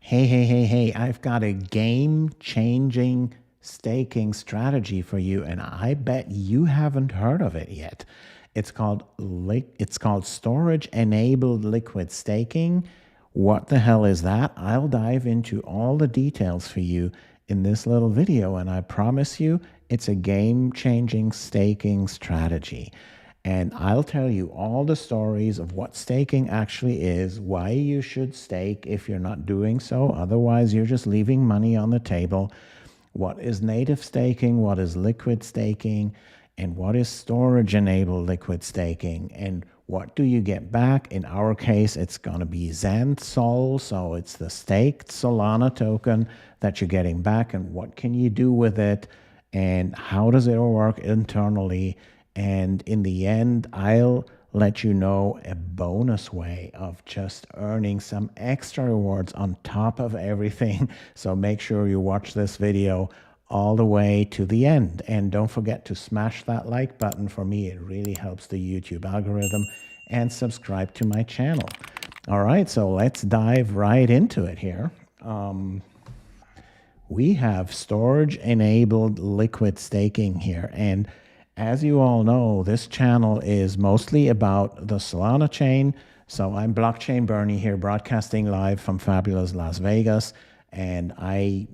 Hey, I've got a game-changing staking strategy for you, and I bet you haven't heard of it yet. It's called storage-enabled liquid staking. What the hell is that? I'll dive into all the details for you in this little video, and I promise you it's a game-changing staking strategy. And I'll tell you all the stories of what staking actually is, why you should stake if you're not doing so. Otherwise, you're just leaving money on the table. What is native staking? What is liquid staking? And what is storage-enabled liquid staking? And what do you get back? In our case, it's going to be XAND Sol. So it's the staked Solana token that you're getting back. And what can you do with it? And how does it work internally? And in the end, I'll let you know a bonus way of just earning some extra rewards on top of everything. So make sure you watch this video all the way to the end. And don't forget to smash that like button for me. It really helps the YouTube algorithm. And subscribe to my channel. All right, so let's dive right into it here. We have storage-enabled liquid staking here. And as you all know, this channel is mostly about the Solana chain. So I'm Blockchain Bernie here, broadcasting live from fabulous Las Vegas. And I,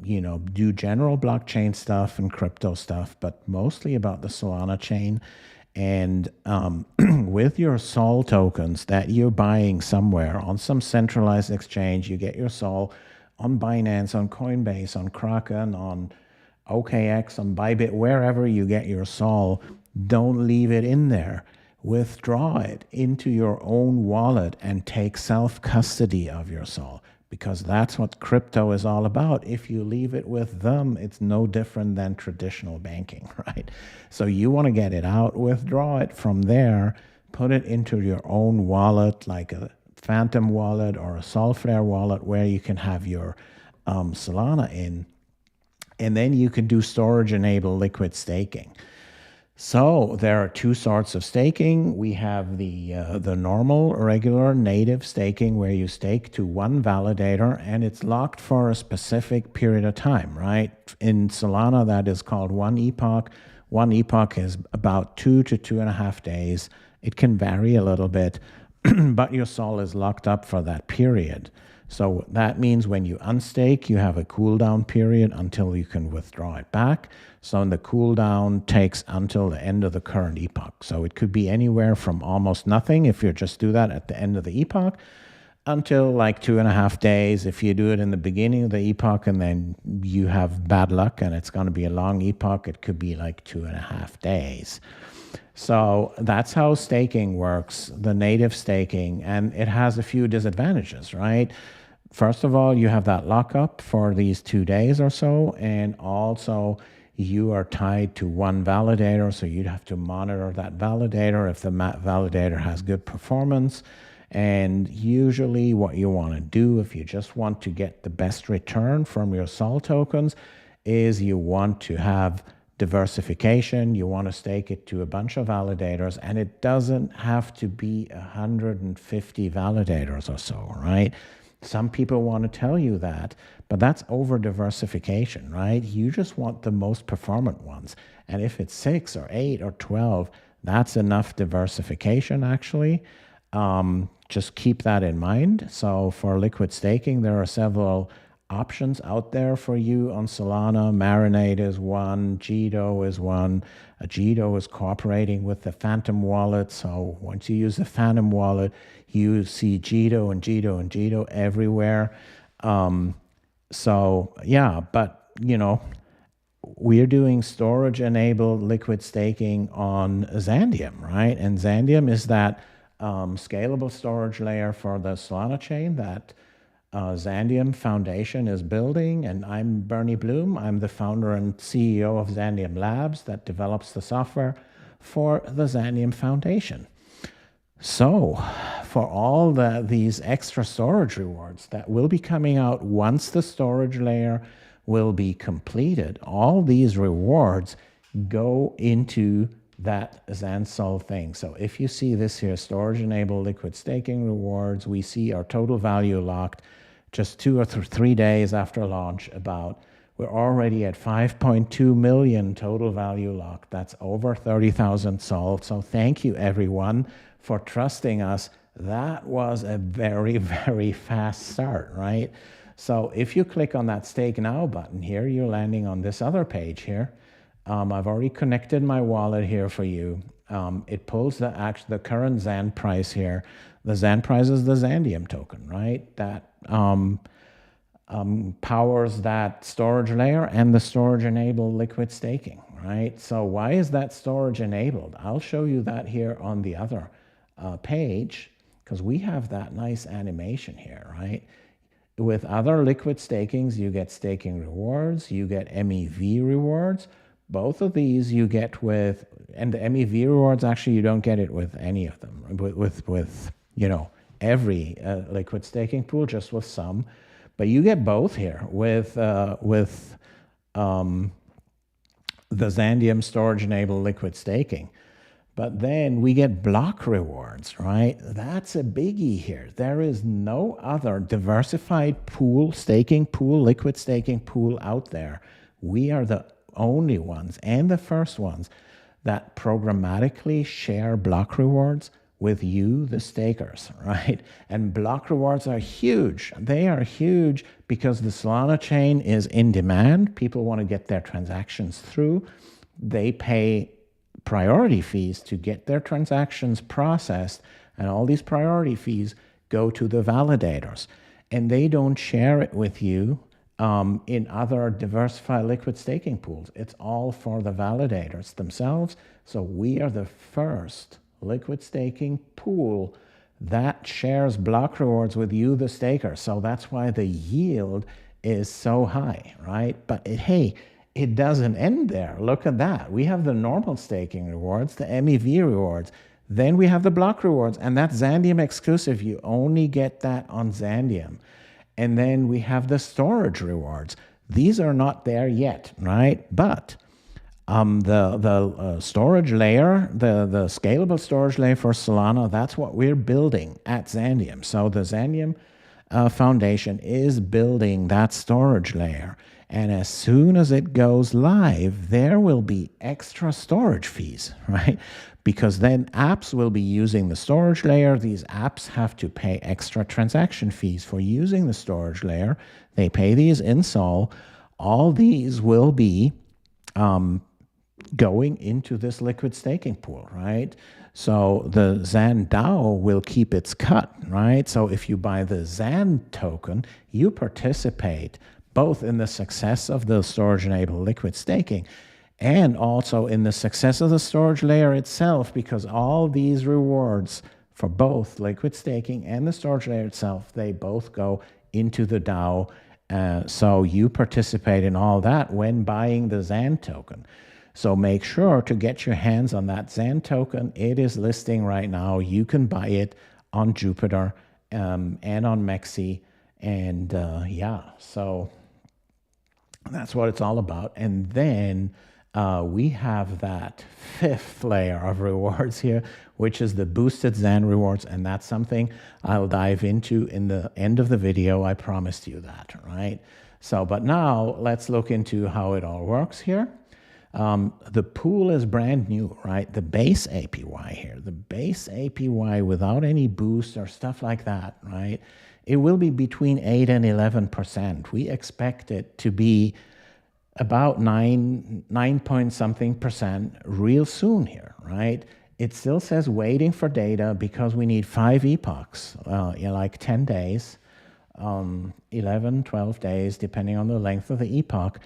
do general blockchain stuff and crypto stuff, but mostly about the Solana chain. And with your Sol tokens that you're buying somewhere on some centralized exchange, you get your Sol on Binance, on Coinbase, on Kraken, on OKX, on Bybit, wherever you get your Sol, don't leave it in there. Withdraw it into your own wallet and take self-custody of your Sol, because that's what crypto is all about. If you leave it with them, it's no different than traditional banking, right? So you want to get it out, withdraw it from there, put it into your own wallet, like a Phantom wallet or a Solflare wallet, where you can have your Solana in. And then you can do storage-enabled liquid staking. So there are two sorts of staking. We have the normal, regular, native staking, where you stake to one validator, and it's locked for a specific period of time, right? In Solana, that is called one epoch. One epoch is about 2 to 2.5 days. It can vary a little bit, but your Sol is locked up for that period. So that means when you unstake, you have a cooldown period until you can withdraw it back. So the cooldown takes until the end of the current epoch. So it could be anywhere from almost nothing if you just do that at the end of the epoch, until like 2.5 days if you do it in the beginning of the epoch, and then you have bad luck and it's going to be a long epoch. It could be like 2.5 days. So that's how staking works, the native staking, and it has a few disadvantages, right? First of all, you have that lockup for these 2 days or so, and also you are tied to one validator, so you'd have to monitor that validator if the validator has good performance. And usually what you want to do if you just want to get the best return from your Sol tokens is you want to have diversification. You want to stake it to a bunch of validators, and it doesn't have to be 150 validators or so, right? Some people want to tell you that, but that's over diversification, right? You just want the most performant ones. And if it's 6 or 8 or 12, that's enough diversification, actually. Just keep that in mind. So for liquid staking, there are several options out there for you on Solana. Marinade is one, Jito is one. Jito is cooperating with the Phantom wallet. So once you use the Phantom wallet, you see Jito and Jito and Jito everywhere. So yeah, but we're doing storage-enabled liquid staking on Xandeum, right? And Xandeum is that scalable storage layer for the Solana chain that Xandeum Foundation is building. And I'm Bernie Bloom. I'm the founder and CEO of Xandeum Labs that develops the software for the Xandeum Foundation. So for all these extra storage rewards that will be coming out once the storage layer will be completed, all these rewards go into that XAND Sol thing. So if you see this here, storage-enabled liquid staking rewards, we see our total value locked just 2 or 3 days after launch about. We're already at 5.2 million total value locked. That's over 30,000 solved. So thank you everyone for trusting us. That was a very, very fast start, right? So if you click on that Stake Now button here, you're landing on this other page here. I've already connected my wallet here for you. It pulls the current XAND price here. The XAND price is the Xandeum token, right? That powers that storage layer and the storage-enabled liquid staking, right? So why is that storage-enabled? I'll show you that here on the other page, because we have that nice animation here, right? With other liquid stakings, you get staking rewards, you get MEV rewards. Both of these you get with, and the MEV rewards, actually, you don't get it with any of them, with you know, every liquid staking pool, just with some. But you get both here with the Xandeum storage-enabled liquid staking. But then we get block rewards, right? That's a biggie here. There is no other diversified pool, staking pool, liquid staking pool out there. We are the only ones and the first ones that programmatically share block rewards with you, the stakers, right? And block rewards are huge. They are huge because the Solana chain is in demand. People want to get their transactions through. They pay priority fees to get their transactions processed, and all these priority fees go to the validators. And they don't share it with you in other diversified liquid staking pools. It's all for the validators themselves. So we are the first liquid staking pool that shares block rewards with you, the staker. So that's why the yield is so high, right? But hey, it doesn't end there. Look at that. We have the normal staking rewards, the MEV rewards. Then we have the block rewards, and that's Xandeum exclusive. You only get that on Xandeum. And then we have the storage rewards. These are not there yet, right? But the storage layer, the scalable storage layer for Solana, that's what we're building at Xandeum. So the Xandeum Foundation is building that storage layer. And as soon as it goes live, there will be extra storage fees, right? Because then apps will be using the storage layer. These apps have to pay extra transaction fees for using the storage layer. They pay these in Sol. All these will be going into this liquid staking pool, right? So the XAND DAO will keep its cut, right? So if you buy the XAND token, you participate both in the success of the storage-enabled liquid staking and also in the success of the storage layer itself, because all these rewards for both liquid staking and the storage layer itself, they both go into the DAO. So you participate in all that when buying the XAND token. So make sure to get your hands on that XAND token. It is listing right now. You can buy it on Jupiter and on MEXC. And yeah, so that's what it's all about. And then we have that fifth layer of rewards here, which is the boosted XAND rewards. And that's something I'll dive into in the end of the video. I promised you that, right? So, but now let's look into how it all works here. The pool is brand new, right? The base APY here, the base APY without any boost or stuff like that, right? It will be between 8 and 11%. We expect it to be about 9 point something percent real soon here, right? It still says waiting for data because we need 5 epochs, like 10 days, 11, 12 days, depending on the length of the epoch,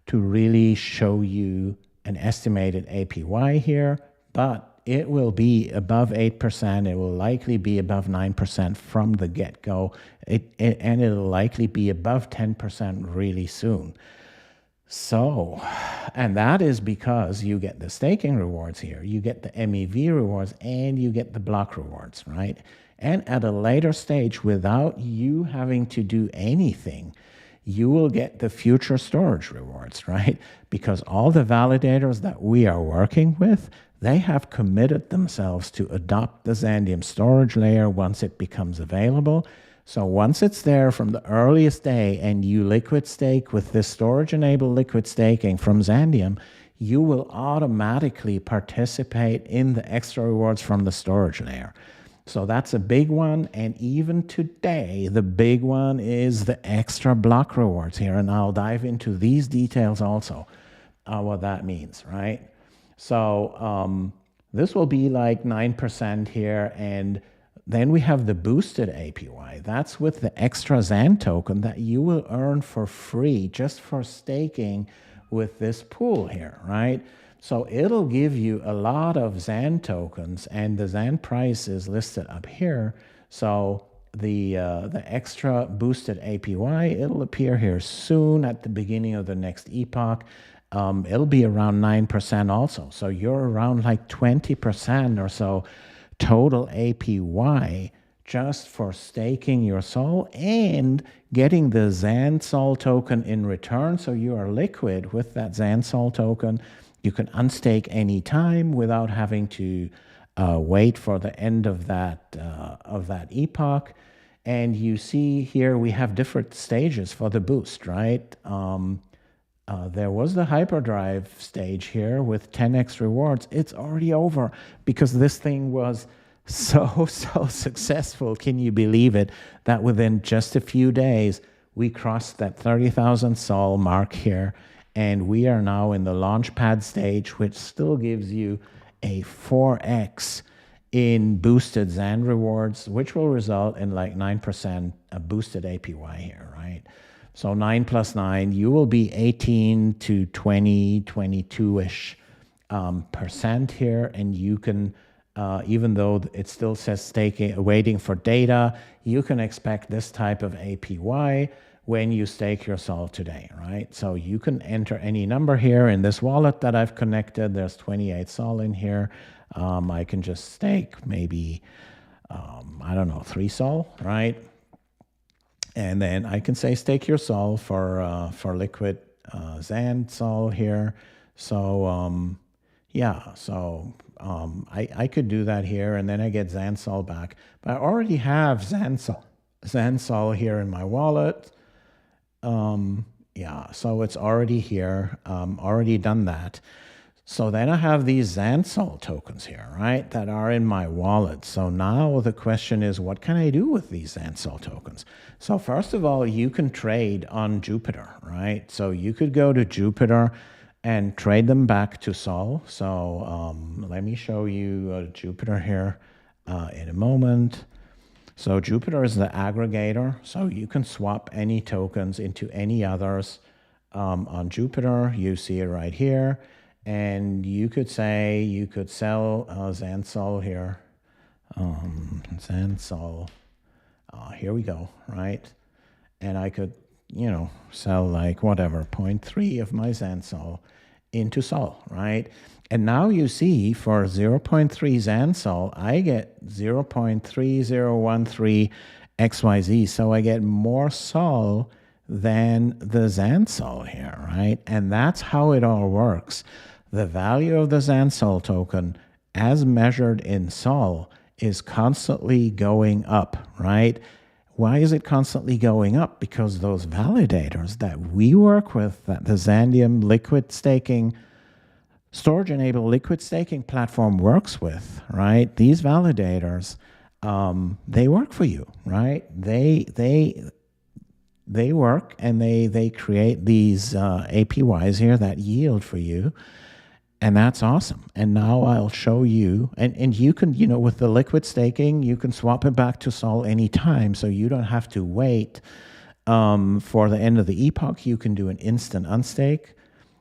to really show you an estimated APY here, but it will be above 8%. It will likely be above 9% from the get-go, and it'll likely be above 10% really soon. So, and that is because you get the staking rewards here, you get the MEV rewards, and you get the block rewards, right? And at a later stage, without you having to do anything, you will get the future storage rewards, right? Because all the validators that we are working with, they have committed themselves to adopt the Xandeum storage layer once it becomes available. So once it's there from the earliest day and you liquid stake with this storage-enabled liquid staking from Xandeum, you will automatically participate in the extra rewards from the storage layer. So that's a big one. And even today, the big one is the extra block rewards here. And I'll dive into these details also, what that means, right? So this will be like 9% here. And then we have the boosted APY. That's with the extra XAND token that you will earn for free just for staking with this pool here, right? So it'll give you a lot of XAND tokens, and the XAND price is listed up here. So the extra boosted APY, it'll appear here soon at the beginning of the next epoch. It'll be around 9% also. So you're around like 20% or so total APY just for staking your SOL and getting the XAND SOL token in return. So you are liquid with that XAND SOL token. You can unstake any time without having to wait for the end of that epoch. And you see here we have different stages for the boost, right? There was the hyperdrive stage here with 10x rewards. It's already over because this thing was so successful. Can you believe it? That within just a few days, we crossed that 30,000 SOL mark here. And we are now in the launchpad stage, which still gives you a 4x in boosted XAND rewards, which will result in like 9% boosted APY here, right? So 9 plus 9, you will be 18 to 20, 22-ish percent here. And you can, even though it still says staking, waiting for data, you can expect this type of APY when you stake your SOL today, right? So you can enter any number here in this wallet that I've connected. There's 28 SOL in here. I can just stake maybe, I don't know, 3 SOL, right? And then I can say stake your SOL for liquid XAND SOL here. So yeah, so I could do that here, and then I get XAND SOL back. But I already have XAND SOL here in my wallet. Yeah, so it's already here, already done that. So then I have these XAND SOL tokens here, right, that are in my wallet. So now the question is, what can I do with these XAND SOL tokens? So first of all, you can trade on Jupiter, right? So you could go to Jupiter and trade them back to SOL. So let me show you Jupiter here in a moment. So Jupiter is the aggregator, so you can swap any tokens into any others on Jupiter. You see it right here. And you could say, you could sell XAND SOL here. XAND SOL, here we go, right? And I could, you know, sell like whatever, 0.3 of my XAND SOL into SOL, right? And now you see for 0.3 XAND SOL, I get 0.3013 XYZ. So I get more SOL than the XAND SOL here, right? And that's how it all works. The value of the XAND SOL token as measured in SOL is constantly going up, right? Why is it constantly going up? Because those validators that we work with, that the Xandeum liquid staking storage-enabled liquid staking platform works with, right? These validators, they work for you, right? They work and they create these APYs here that yield for you, and that's awesome. And now I'll show you, and you can, you know, with the liquid staking, you can swap it back to SOL anytime, so you don't have to wait for the end of the epoch. You can do an instant unstake.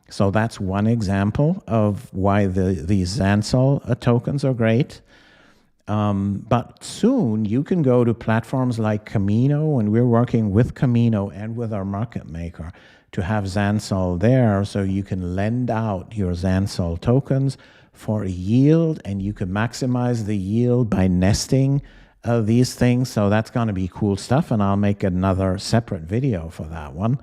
So that's one example of why these XAND SOL tokens are great. But soon you can go to platforms like Camino, and we're working with Camino and with our market maker to have XAND SOL there, so you can lend out your XAND SOL tokens for a yield, and you can maximize the yield by nesting these things. So that's going to be cool stuff, and I'll make another separate video for that one.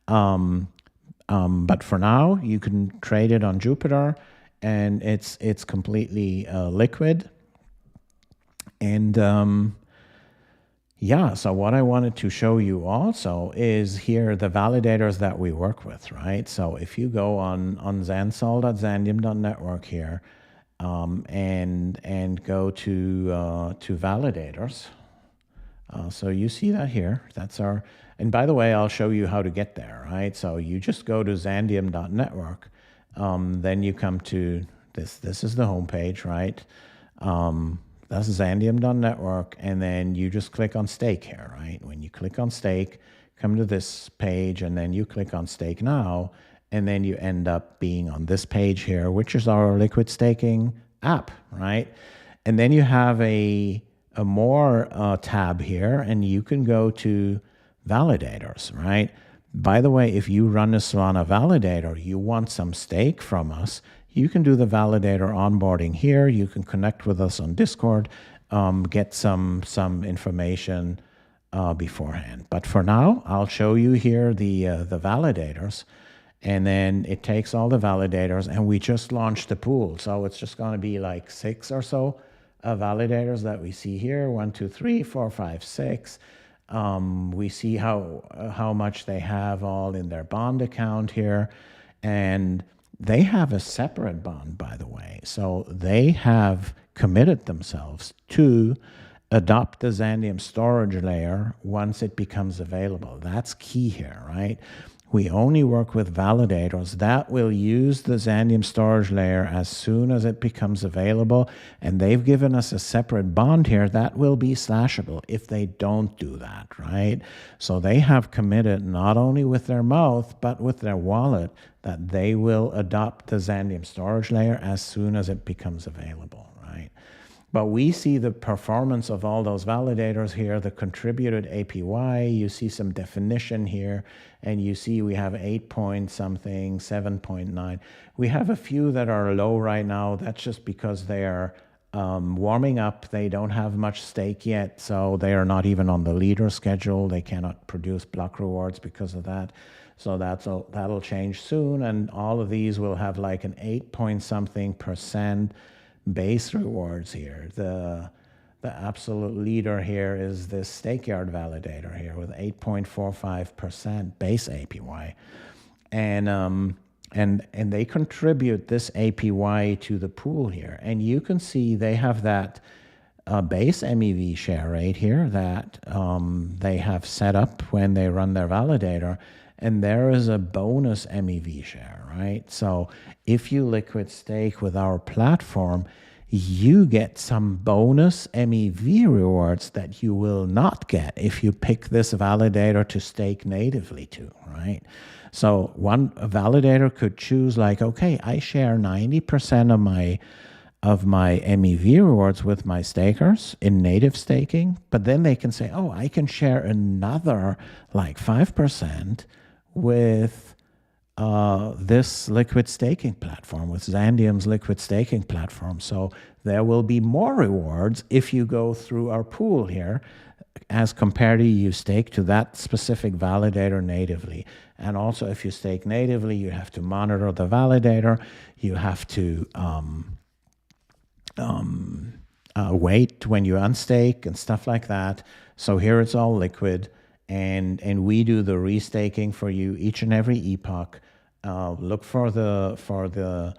But for now, you can trade it on Jupiter, and it's completely liquid. And Yeah, so what I wanted to show you also is here the validators that we work with, right? So if you go on zansol.xandeum.network here and go to validators, so you see that here. That's our, and by the way, I'll show you how to get there, right? So you just go to xandeum.network, then you come to this. This is the homepage, right? That's xandeum.network, and then you just click on stake here, right? When you click on stake, come to this page, and then you click on stake now, and then you end up being on this page here, which is our liquid staking app, right? And then you have a more tab here, and you can go to validators, right? By the way, if you run a Solana validator, you want some stake from us, you can do the validator onboarding here. You can connect with us on Discord, get some information beforehand. But for now, I'll show you here the validators, and then it takes all the validators, and we just launched the pool. So it's just going to be like 6 or so validators that we see here. 1, 2, 3, 4, 5, 6. We see how much they have all in their bond account here, and they have a separate bond, by the way. So they have committed themselves to adopt the Xandeum storage layer once it becomes available. That's key here, right? We only work with validators that will use the Xandeum storage layer as soon as it becomes available, and they've given us a separate bond here that will be slashable if they don't do that, right? So they have committed not only with their mouth, but with their wallet that they will adopt the Xandeum storage layer as soon as it becomes available, right? But we see the performance of all those validators here, the contributed APY. You see some definition here, and you see we have 8 point something, 7.9. We have a few that are low right now. That's just because they are warming up. They don't have much stake yet, so they are not even on the leader schedule. They cannot produce block rewards because of that. So that'll change soon, and all of these will have like an 8 point something percent base rewards here. The absolute leader here is this StakeYard validator here with 8.45% base APY, and they contribute this APY to the pool here. And you can see they have that base MEV share rate here that they have set up when they run their validator. And there is a bonus MEV share, right? So if you liquid stake with our platform, you get some bonus MEV rewards that you will not get if you pick this validator to stake natively to, right? So a validator could choose like, okay, I share 90% of my MEV rewards with my stakers in native staking, but then they can say, oh, I can share another like 5% with this liquid staking platform, with Xandeum's liquid staking platform. So there will be more rewards if you go through our pool here as compared to you stake to that specific validator natively. And also if you stake natively, you have to monitor the validator. You have to wait when you unstake and stuff like that. So here it's all liquid. And we do the restaking for you each and every epoch. Look for the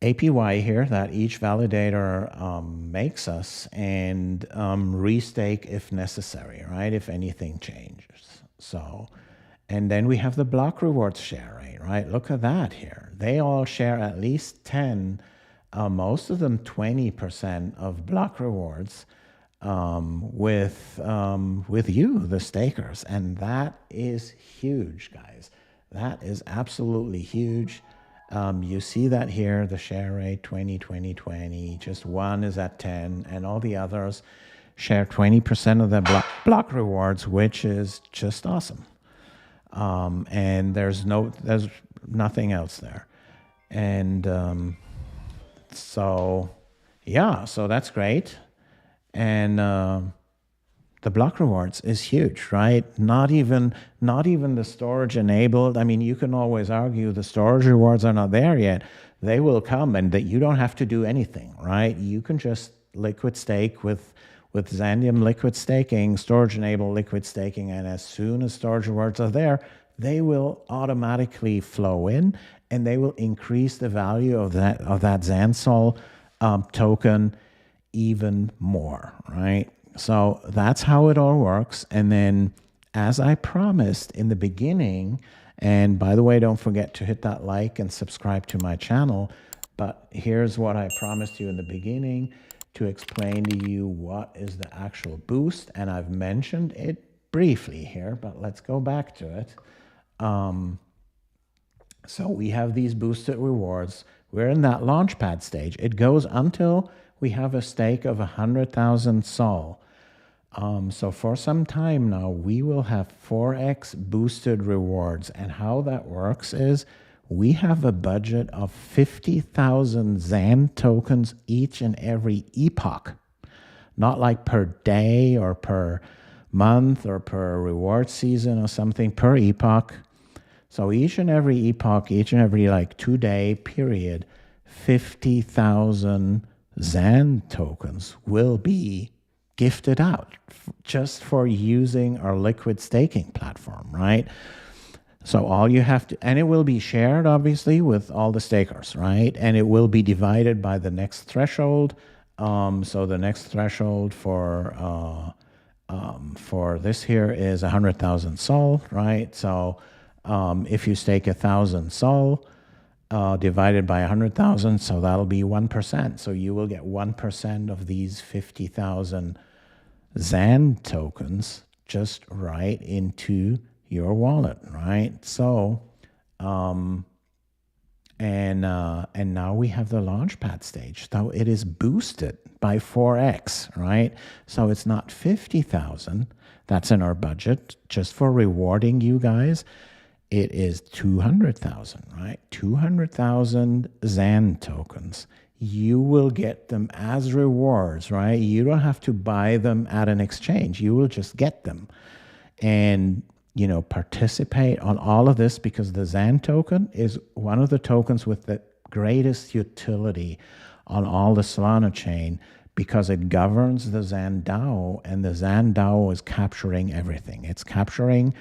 APY here that each validator makes us, and restake if necessary, right? If anything changes. So, and then we have the block rewards share rate, right? Look at that here. They all share at least 10, most of them 20% of block rewards with you, the stakers. And that is huge, guys. That is absolutely huge. You see that here, the share rate 20, 20, 20, just one is at 10, and all the others share 20% of the block rewards, which is just awesome. And there's nothing else there. And so yeah, so that's great. And the block rewards is huge, right? Not even the storage enabled. I mean, you can always argue the storage rewards are not there yet. They will come, and that you don't have to do anything, right? You can just liquid stake with with Xandeum liquid staking, storage-enabled liquid staking, and as soon as storage rewards are there, they will automatically flow in, and they will increase the value of that XanSol token even more, right? So that's how it all works. And then, as I promised in the beginning, and by the way, don't forget to hit that like and subscribe to my channel. But here's what I promised you in the beginning, to explain to you what is the actual boost. And I've mentioned it briefly here, but let's go back to it. So we have these boosted rewards. We're in that launchpad stage. It goes until we have a stake of 100,000 SOL. So for some time now, we will have 4x boosted rewards. And how that works is we have a budget of 50,000 XAND tokens each and every epoch. Not like per day or per month or per reward season or something, per epoch. So each and every epoch, each and every like 2-day period, 50,000 XAND tokens will be gifted out just for using our liquid staking platform, right? So all you have to, and it will be shared obviously with all the stakers, right? And it will be divided by the next threshold. So the next threshold for this here is 100,000 SOL, right? So if you stake 1,000 SOL divided by 100,000, so that'll be 1%. So you will get 1% of these 50,000 XAND tokens just right into your wallet, right? So, and now we have the launchpad stage. So it is boosted by 4x, right? So it's not 50,000. That's in our budget just for rewarding you guys. It is 200,000, right? 200,000 XAND tokens. You will get them as rewards, right? You don't have to buy them at an exchange. You will just get them and, you know, participate on all of this, because the XAND token is one of the tokens with the greatest utility on all the Solana chain, because it governs the XAND DAO, and the XAND DAO is capturing everything. It's capturing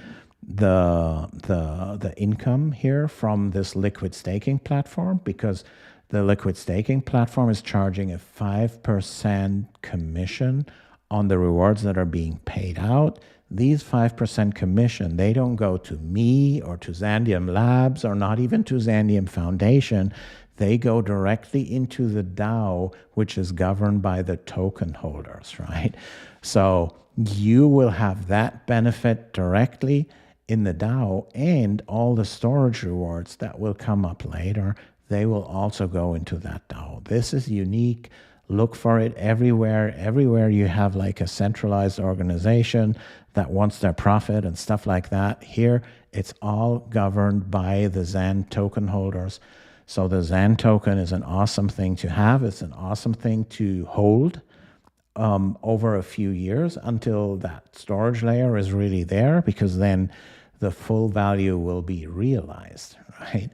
the income here from this liquid staking platform, because the liquid staking platform is charging a 5% commission on the rewards that are being paid out. These 5% commission, they don't go to me or to Xandeum Labs or not even to Xandeum Foundation. They go directly into the DAO, which is governed by the token holders, right? So you will have that benefit directly in the DAO, and all the storage rewards that will come up later, they will also go into that DAO. This is unique. Look for it everywhere. Everywhere you have like a centralized organization that wants their profit and stuff like that. Here, it's all governed by the XAND token holders. So the XAND token is an awesome thing to have. It's an awesome thing to hold over a few years until that storage layer is really there, because then the full value will be realized, right?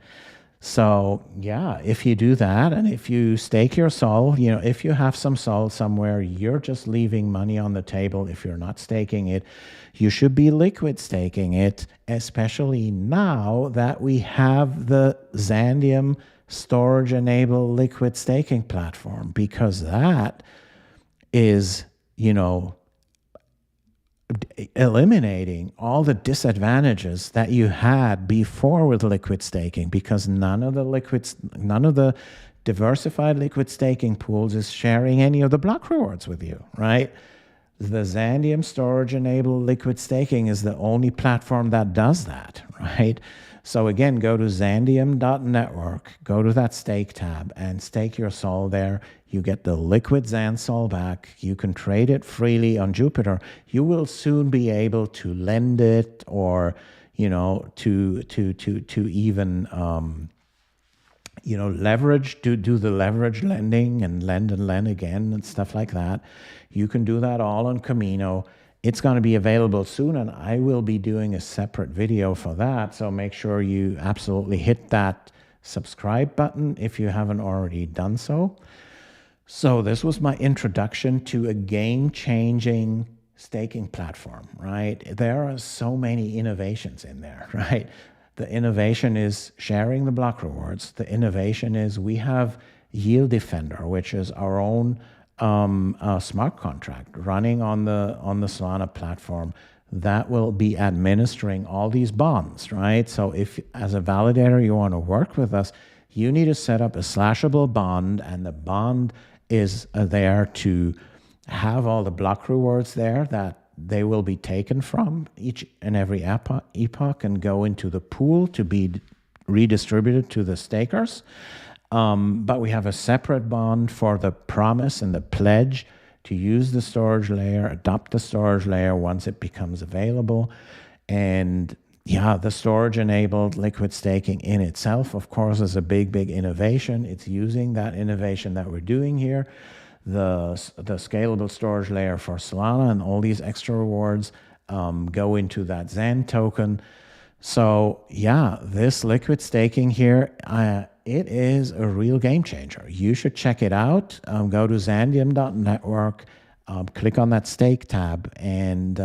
So yeah, if you do that, and if you stake your SOL, you know, if you have some SOL somewhere, you're just leaving money on the table. If you're not staking it, you should be liquid staking it, especially now that we have the Xandeum storage-enabled liquid staking platform, because that is, you know, eliminating all the disadvantages that you had before with liquid staking, because none of the diversified liquid staking pools is sharing any of the block rewards with you, right? The Xandeum storage-enabled liquid staking is the only platform that does that, right? So again, go to Xandeum.network, go to that stake tab and stake your SOL there. You get the liquid XAND SOL back. You can trade it freely on Jupiter. You will soon be able to lend it, or, you know, to even, you know, leverage, do the leverage lending and lend again and stuff like that. You can do that all on Camino. It's going to be available soon, and I will be doing a separate video for that. So make sure you absolutely hit that subscribe button if you haven't already done so. So this was my introduction to a game-changing staking platform, right? There are so many innovations in there, right? The innovation is sharing the block rewards. The innovation is we have Yield Defender, which is our own smart contract running on the Solana platform that will be administering all these bonds, right? So if as a validator you want to work with us, you need to set up a slashable bond, and the bond is there to have all the block rewards there that they will be taken from each and every epoch and go into the pool to be redistributed to the stakers. But we have a separate bond for the promise and the pledge to use the storage layer, adopt the storage layer once it becomes available. And yeah, the storage-enabled liquid staking in itself, of course, is a big, big innovation. It's using that innovation that we're doing here, the scalable storage layer for Solana, and all these extra rewards go into that XAND token. So yeah, this liquid staking here, it is a real game changer. You should check it out. Go to Xandeum.network, click on that stake tab, and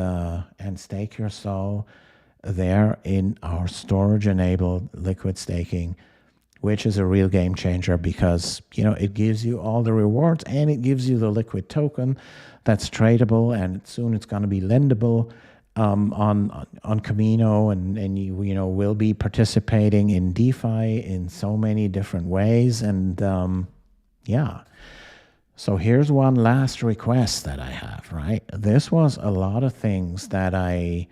stake your SOL there in our storage-enabled liquid staking, which is a real game changer because, you know, it gives you all the rewards and it gives you the liquid token that's tradable, and soon it's going to be lendable on Camino, and you know, will be participating in DeFi in so many different ways. And yeah, so here's one last request that I have, right? This was a lot of things that I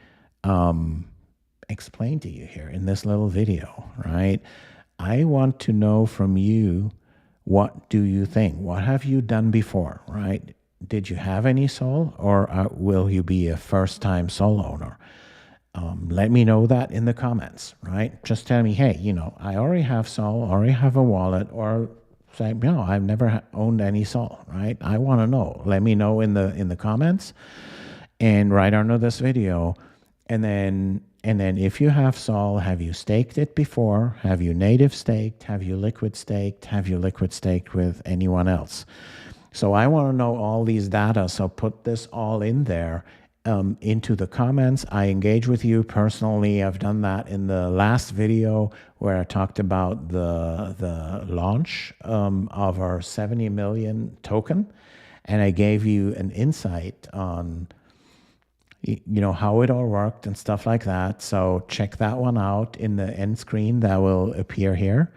explained to you here in this little video, right? I want to know from you, what do you think? What have you done before, right? Did you have any SOL, or will you be a first-time SOL owner? Let me know that in the comments, right? Just tell me, hey, you know, I already have SOL, already have a wallet, or say, no, I've never owned any SOL, right? I want to know. Let me know in the comments and right under this video. And then if you have SOL, have you staked it before? Have you native staked? Have you liquid staked? Have you liquid staked with anyone else? So I want to know all these data, so put this all in there into the comments. I engage with you personally. I've done that in the last video where I talked about the launch of our 70 million token, and I gave you an insight on, you know, how it all worked and stuff like that. So check that one out in the end screen that will appear here.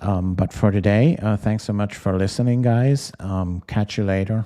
But for today, thanks so much for listening, guys. Catch you later.